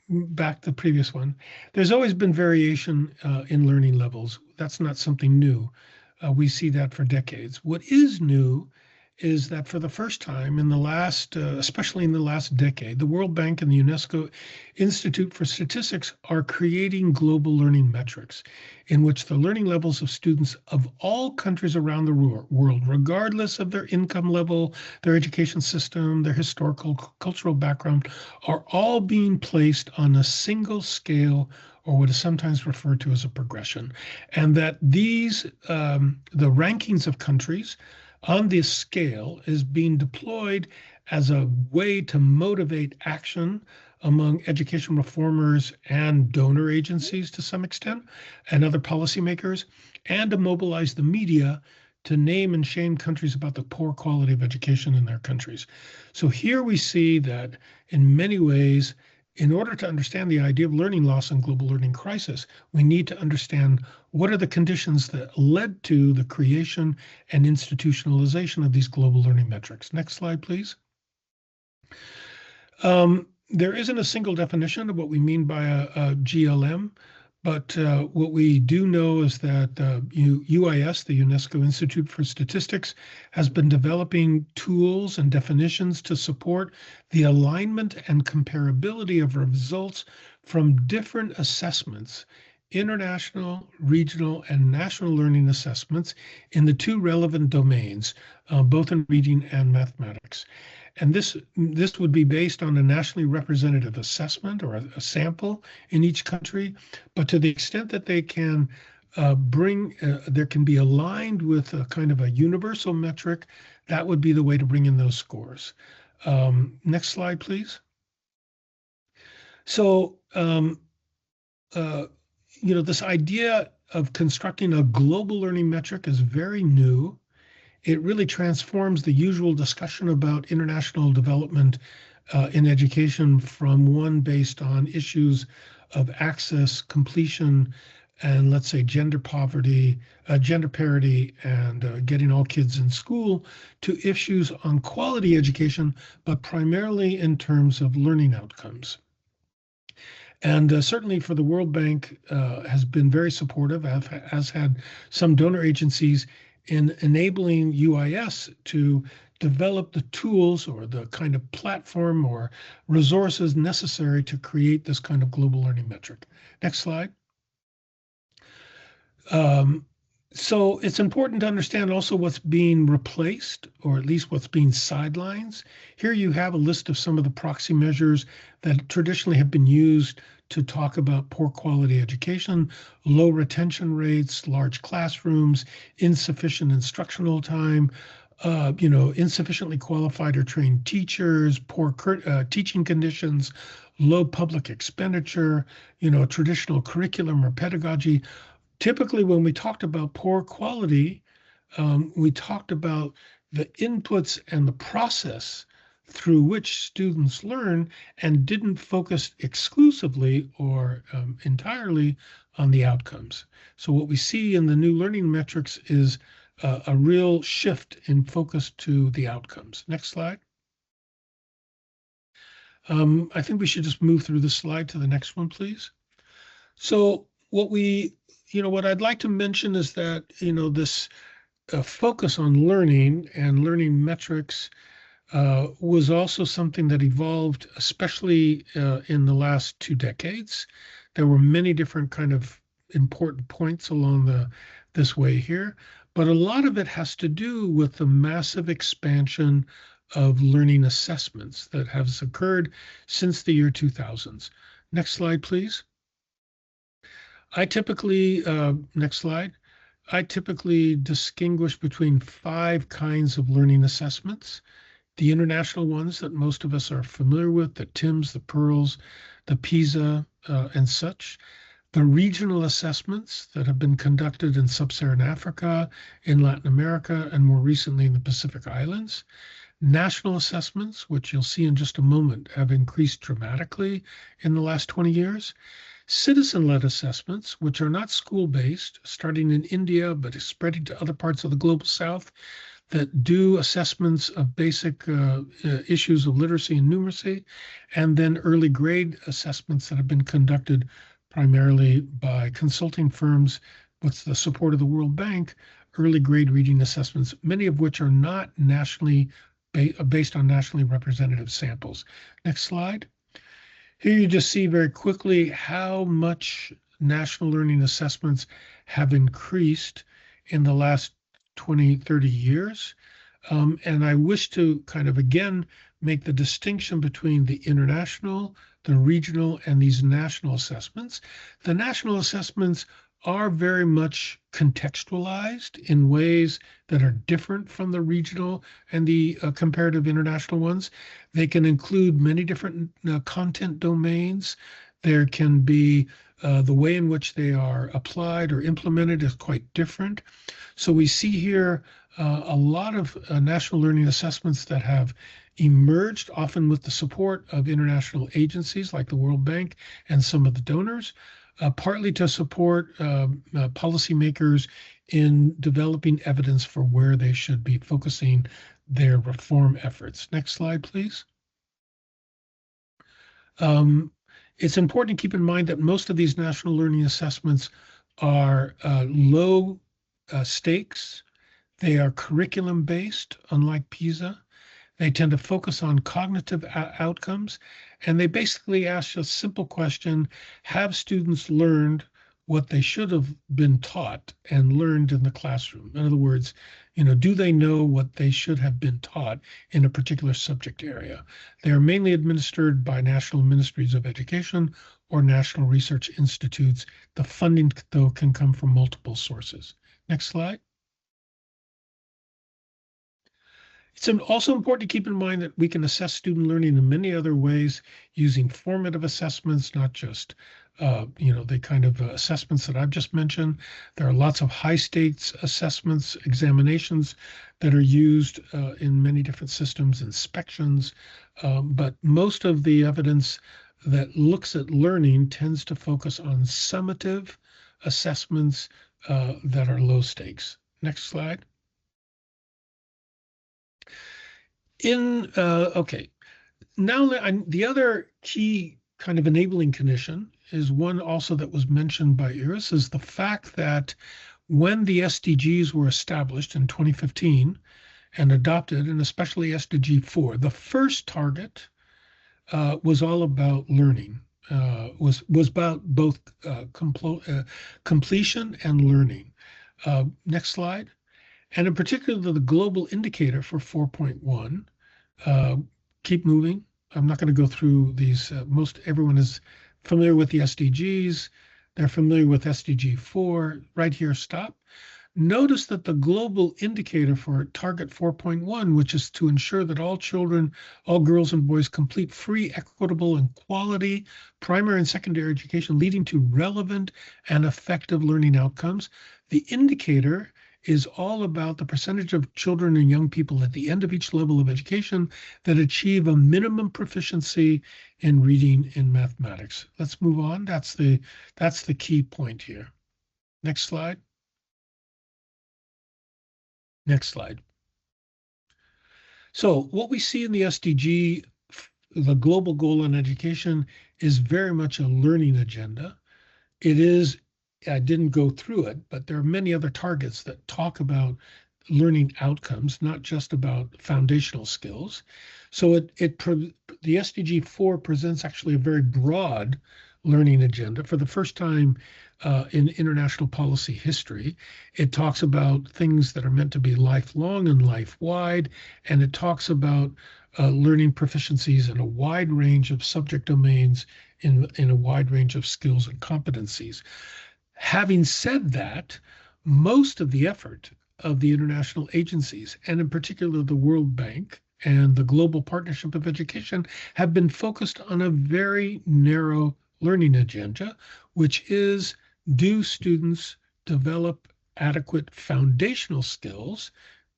back to the previous one. There's always been variation in learning levels. That's not something new. We see that for decades. What is new is that for the first time in the last, especially in the last decade, the World Bank and the UNESCO Institute for Statistics are creating global learning metrics in which the learning levels of students of all countries around the world, regardless of their income level, their education system, their historical, cultural background, are all being placed on a single scale, or what is sometimes referred to as a progression. And that these, the rankings of countries on this scale is being deployed as a way to motivate action among education reformers and donor agencies to some extent, and other policymakers, and to mobilize the media to name and shame countries about the poor quality of education in their countries. So here we see that in many ways, in order to understand the idea of learning loss and global learning crisis, we need to understand what are the conditions that led to the creation and institutionalization of these global learning metrics. Next slide, please. There isn't a single definition of what we mean by a GLM, but what we do know is that UIS, the UNESCO Institute for Statistics, has been developing tools and definitions to support the alignment and comparability of results from different assessments, international, regional, and national learning assessments in the two relevant domains, both in reading and mathematics. And this would be based on a nationally representative assessment or a sample in each country, but to the extent that they can there can be aligned with a kind of a universal metric, that would be the way to bring in those scores. Next slide, please. So, this idea of constructing a global learning metric is very new. It really transforms the usual discussion about international development in education from one based on issues of access, completion, and let's say gender parity, and getting all kids in school, to issues on quality education, but primarily in terms of learning outcomes. And certainly for the World Bank has been very supportive, has had some donor agencies in enabling UIS to develop the tools or the kind of platform or resources necessary to create this kind of global learning metric. Next slide. So it's important to understand also what's being replaced, or at least what's being sidelines. Here you have a list of some of the proxy measures that traditionally have been used to talk about poor quality education, low retention rates, large classrooms, insufficient instructional time, insufficiently qualified or trained teachers, poor teaching conditions, low public expenditure, traditional curriculum or pedagogy. Typically, when we talked about poor quality, we talked about the inputs and the process through which students learn, and didn't focus exclusively or entirely on the outcomes. So what we see in the new learning metrics is a real shift in focus to the outcomes. Next slide. I think we should just move through the slide to the next one, please. So what I'd like to mention is that, this focus on learning and learning metrics was also something that evolved, especially in the last 2 decades. There were many different kind of important points along this way here, but a lot of it has to do with the massive expansion of learning assessments that has occurred since the year 2000s. Next slide, please. Next slide. I typically distinguish between 5 kinds of learning assessments. The international ones that most of us are familiar with, the TIMSS, the PEARLS, the PISA, and such. The regional assessments that have been conducted in sub-Saharan Africa, in Latin America, and more recently in the Pacific Islands. National assessments, which you'll see in just a moment, have increased dramatically in the last 20 years. Citizen-led assessments, which are not school-based, starting in India, but spreading to other parts of the global south, that do assessments of basic issues of literacy and numeracy, and then early grade assessments that have been conducted primarily by consulting firms with the support of the World Bank, early grade reading assessments, many of which are not nationally based on nationally representative samples. Next slide. Here you just see very quickly how much national learning assessments have increased in the last 20, 30 years. And I wish to kind of, again, make the distinction between the international, the regional, and these national assessments. The national assessments are very much contextualized in ways that are different from the regional and the comparative international ones. They can include many different content domains. There can be the way in which they are applied or implemented is quite different. So we see here a lot of national learning assessments that have emerged, often with the support of international agencies like the World Bank and some of the donors, partly to support policymakers in developing evidence for where they should be focusing their reform efforts. Next slide, please. It's important to keep in mind that most of these national learning assessments are low stakes. They are curriculum-based, unlike PISA. They tend to focus on cognitive outcomes, and they basically ask a simple question: have students learned what they should have been taught and learned in the classroom? In other words, do they know what they should have been taught in a particular subject area? They are mainly administered by national ministries of education or national research institutes. The funding, though, can come from multiple sources. Next slide. It's also important to keep in mind that we can assess student learning in many other ways using formative assessments, not just the kind of assessments that I've just mentioned. There are lots of high stakes assessments, examinations that are used in many different systems, inspections, but most of the evidence that looks at learning tends to focus on summative assessments that are low stakes. Next slide. Okay, now the other key kind of enabling condition is one also that was mentioned by Iris, is the fact that when the SDGs were established in 2015 and adopted, and especially SDG 4, the first target was all about learning, was about both completion and learning. Next slide. And in particular, the global indicator for 4.1, keep moving. I'm not going to go through these. Most everyone is familiar with the SDGs. They're familiar with SDG 4. Right here, stop. Notice that the global indicator for target 4.1, which is to ensure that all children, all girls and boys complete free, equitable, and quality primary and secondary education leading to relevant and effective learning outcomes. The indicator is all about the percentage of children and young people at the end of each level of education that achieve a minimum proficiency in reading and mathematics. Let's move on. That's the key point here. Next slide. Next slide. So what we see in the SDG, the global goal on education, is very much a learning agenda. It is, I didn't go through it, but there are many other targets that talk about learning outcomes, not just about foundational skills. So the SDG 4 presents actually a very broad learning agenda. For the first time in international policy history, it talks about things that are meant to be lifelong and life-wide, and it talks about learning proficiencies in a wide range of subject domains, in a wide range of skills and competencies. Having said that, most of the effort of the international agencies, and in particular the World Bank and the Global Partnership of Education, have been focused on a very narrow learning agenda, which is, do students develop adequate foundational skills,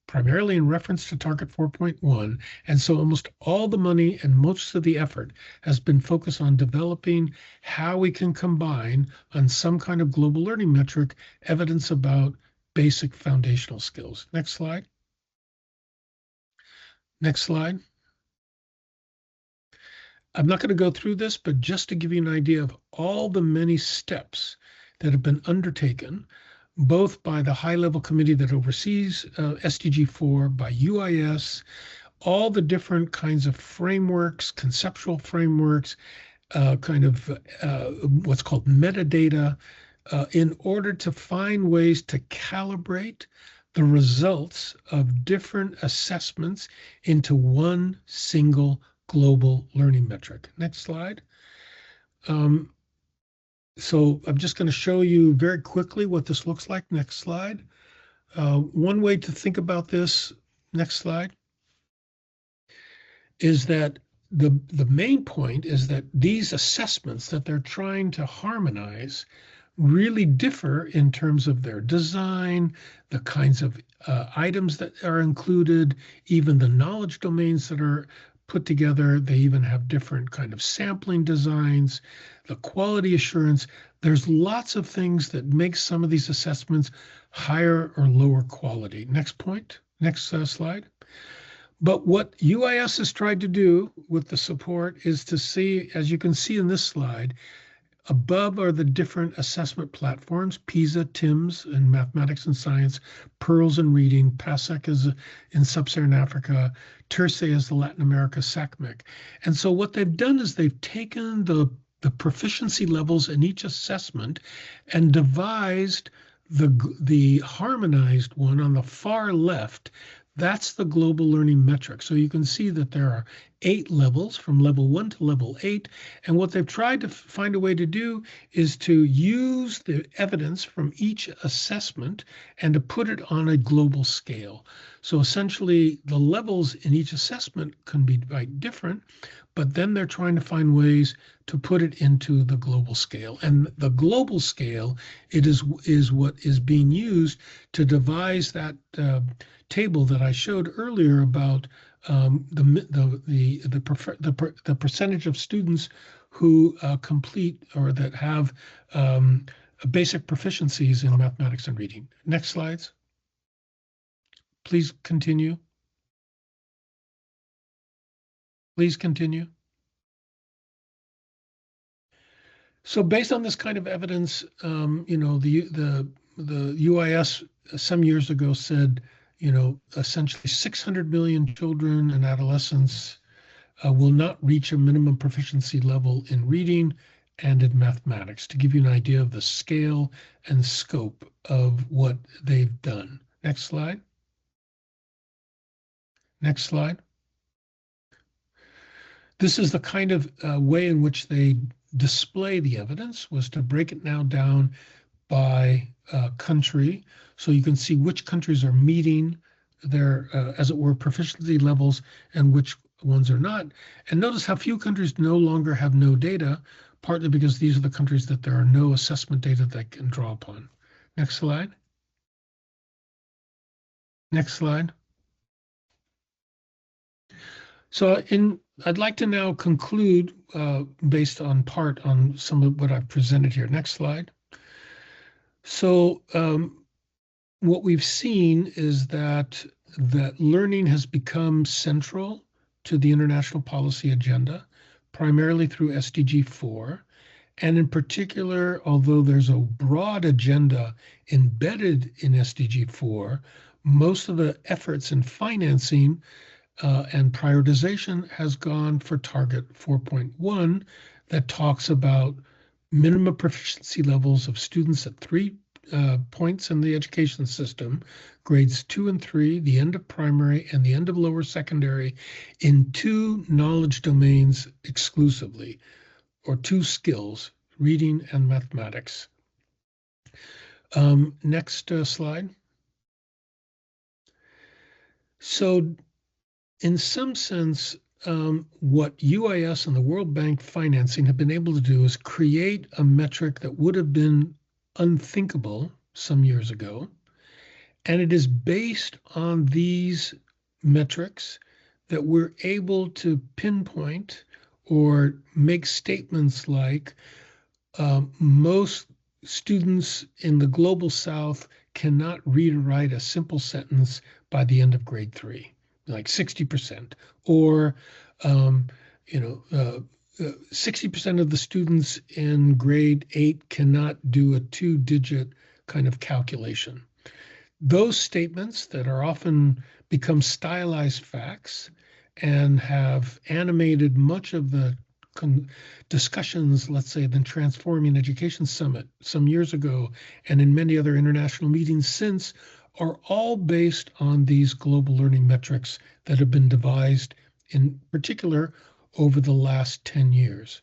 primarily in reference to target 4.1. And so almost all the money and most of the effort has been focused on developing how we can combine on some kind of global learning metric evidence about basic foundational skills. Next slide. Next slide. I'm not going to go through this, but just to give you an idea of all the many steps that have been undertaken, both by the high-level committee that oversees SDG 4, by UIS, all the different kinds of frameworks, conceptual frameworks, what's called metadata, in order to find ways to calibrate the results of different assessments into one single global learning metric. Next slide. So I'm just going to show you very quickly what this looks like. Next slide. One way to think about this, next slide, is that the main point is that these assessments that they're trying to harmonize really differ in terms of their design, the kinds of items that are included, even the knowledge domains that are put together. They even have different kind of sampling designs, the quality assurance. There's lots of things that make some of these assessments higher or lower quality. Next point, next slide. But what UIS has tried to do with the support is to see, as you can see in this slide, above are the different assessment platforms: PISA, TIMSS in mathematics and science, PEARLS in reading, PASEC is in sub-Saharan Africa, TIRSE is the Latin America SACMEC. And so what they've done is they've taken the proficiency levels in each assessment and devised the harmonized one on the far left. That's the global learning metric. So you can see that there are 8 levels from level 1 to level 8. And what they've tried to find a way to do is to use the evidence from each assessment and to put it on a global scale. So essentially, the levels in each assessment can be quite different, but then they're trying to find ways to put it into the global scale. And the global scale, it is what is being used to devise that table that I showed earlier about the percentage of students who complete or that have basic proficiencies in mathematics and reading. Next slides. Please continue. Please continue. So based on this kind of evidence, you know, the UIS some years ago said, you know, essentially 600 million children and adolescents will not reach a minimum proficiency level in reading and in mathematics, to give you an idea of the scale and scope of what they've done. Next slide. Next slide. This is the kind of way in which they display the evidence, was to break it now down by country. So you can see which countries are meeting their, as it were, proficiency levels and which ones are not. And notice how few countries no longer have no data, partly because these are the countries that there are no assessment data that can draw upon. Next slide. Next slide. So I'd like to now conclude based on part on some of what I've presented here. Next slide. So what we've seen is that learning has become central to the international policy agenda, primarily through SDG 4. And in particular, although there's a broad agenda embedded in SDG 4, most of the efforts in financing and prioritization has gone for target 4.1 that talks about minimum proficiency levels of students at 3 points in the education system, grades 2 and 3, the end of primary and the end of lower secondary, in 2 knowledge domains exclusively, or 2 skills, reading and mathematics. Next slide. So in some sense, what UIS and the World Bank financing have been able to do is create a metric that would have been unthinkable some years ago. And it is based on these metrics that we're able to pinpoint or make statements like most students in the global South cannot read or write a simple sentence by the end of grade 3, like 60%, or 60% of the students in grade 8 cannot do a 2-digit kind of calculation. Those statements that are often become stylized facts and have animated much of the discussions, let's say, the Transforming Education Summit some years ago, and in many other international meetings since, are all based on these global learning metrics that have been devised in particular over the last 10 years.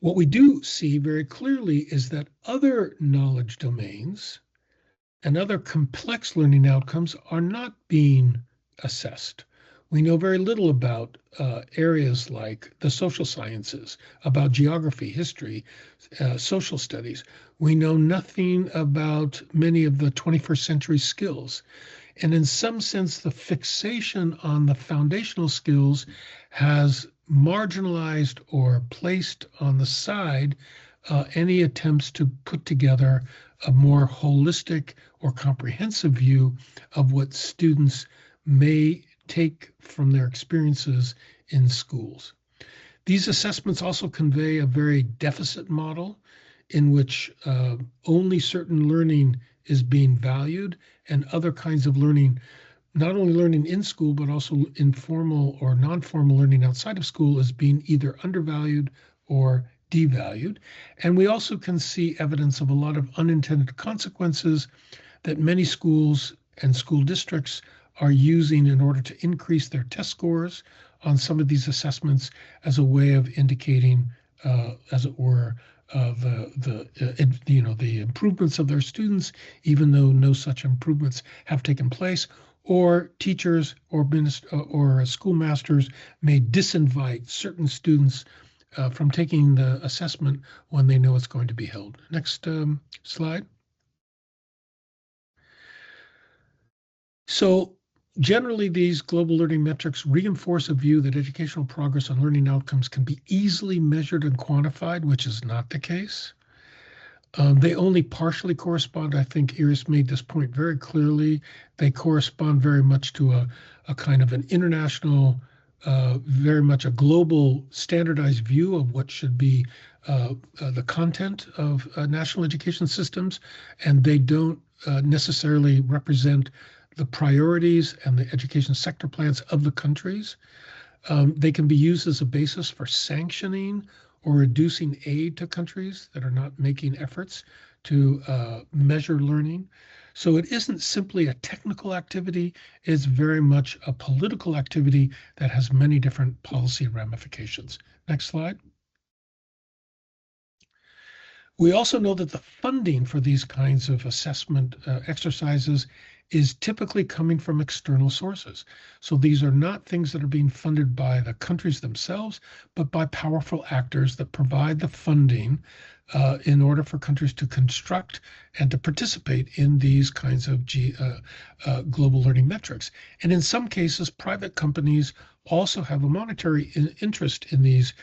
What we do see very clearly is that other knowledge domains and other complex learning outcomes are not being assessed. We know very little about areas like the social sciences, about geography, history, social studies. We know nothing about many of the 21st century skills. And in some sense, the fixation on the foundational skills has marginalized or placed on the side any attempts to put together a more holistic or comprehensive view of what students may take from their experiences in schools. These assessments also convey a very deficit model in which only certain learning is being valued and other kinds of learning, not only learning in school, but also informal or non-formal learning outside of school, is being either undervalued or devalued. And we also can see evidence of a lot of unintended consequences that many schools and school districts are using in order to increase their test scores on some of these assessments as a way of indicating, as it were, the improvements of their students, even though no such improvements have taken place, or teachers or schoolmasters may disinvite certain students from taking the assessment when they know it's going to be held. Next slide. So generally, these global learning metrics reinforce a view that educational progress and learning outcomes can be easily measured and quantified, which is not the case. They only partially correspond. I think Iris made this point very clearly. They correspond very much to a kind of an international, very much a global standardized view of what should be the content of national education systems, and they don't necessarily represent the priorities and the education sector plans of the countries. They can be used as a basis for sanctioning or reducing aid to countries that are not making efforts to measure learning. So it isn't simply a technical activity, it's very much a political activity that has many different policy ramifications. Next slide. We also know that the funding for these kinds of assessment exercises is typically coming from external sources. So these are not things that are being funded by the countries themselves, but by powerful actors that provide the funding in order for countries to construct and to participate in these kinds of global learning metrics. And in some cases, private companies also have a monetary interest in these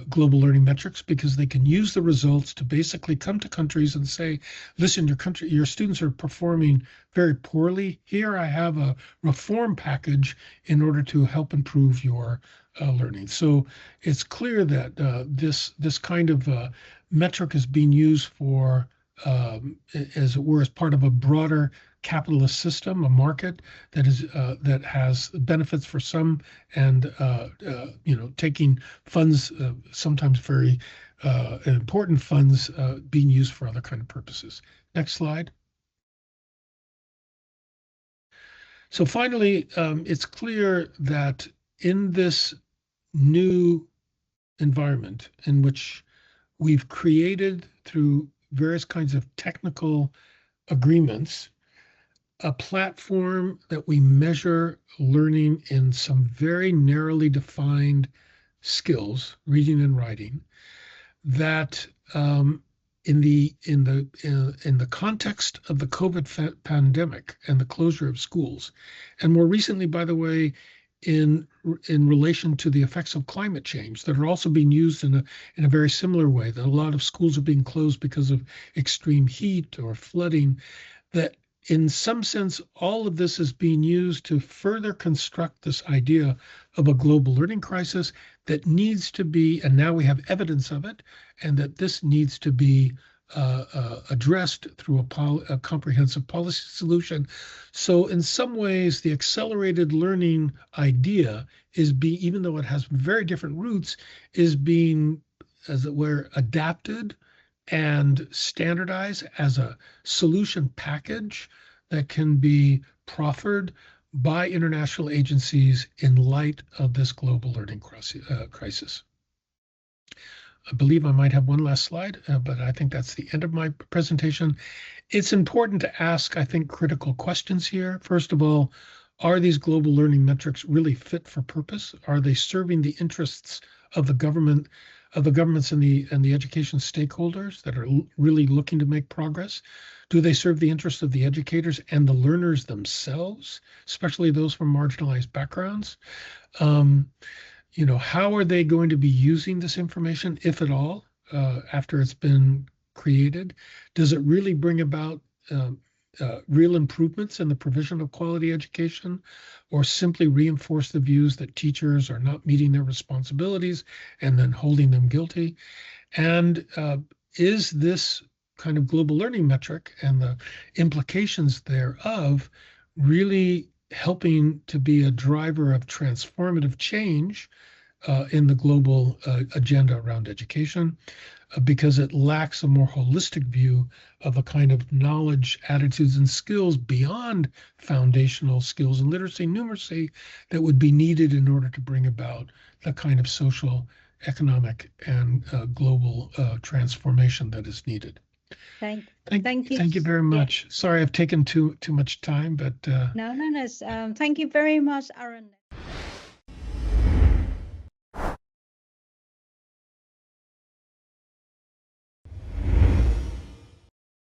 global learning metrics because they can use the results to basically come to countries and say, listen, your students are performing very poorly. Here I have a reform package in order to help improve your learning. So it's clear that this kind of metric is being used for, as it were, as part of a broader capitalist system, a market that is that has benefits for some, and taking funds, sometimes very important funds, being used for other kind of purposes. Next slide. So finally, it's clear that in this new environment in which we've created through various kinds of technical agreements a platform that we measure learning in some very narrowly defined skills, reading and writing, that in the context of the COVID pandemic and the closure of schools, and more recently, by the way, in relation to the effects of climate change that are also being used in a very similar way, that a lot of schools are being closed because of extreme heat or flooding, that in some sense, all of this is being used to further construct this idea of a global learning crisis that needs to be, and now we have evidence of it, and that this needs to be addressed through a comprehensive policy solution. So in some ways, the accelerated learning idea is even though it has very different roots, is being, as it were, adapted and standardized as a solution package that can be proffered by international agencies in light of this global learning crisis. I believe I might have one last slide, but I think that's the end of my presentation. It's important to ask, I think, critical questions here. First of all, are these global learning metrics really fit for purpose? Are they serving the interests of the government, of the governments and the education stakeholders that are really looking to make progress? Do they serve the interests of the educators and the learners themselves, especially those from marginalized backgrounds? You know, how are they going to be using this information, if at all, after it's been created? Does it really bring about real improvements in the provision of quality education, or simply reinforce the views that teachers are not meeting their responsibilities and then holding them guilty? And is this kind of global learning metric and the implications thereof really helping to be a driver of transformative change in the global agenda around education, because it lacks a more holistic view of a kind of knowledge, attitudes, and skills beyond foundational skills and literacy, numeracy that would be needed in order to bring about the kind of social, economic, and global transformation that is needed. Thank you. Thank you very much. Yeah. Sorry, I've taken too much time, but no. Thank you very much, Aaron.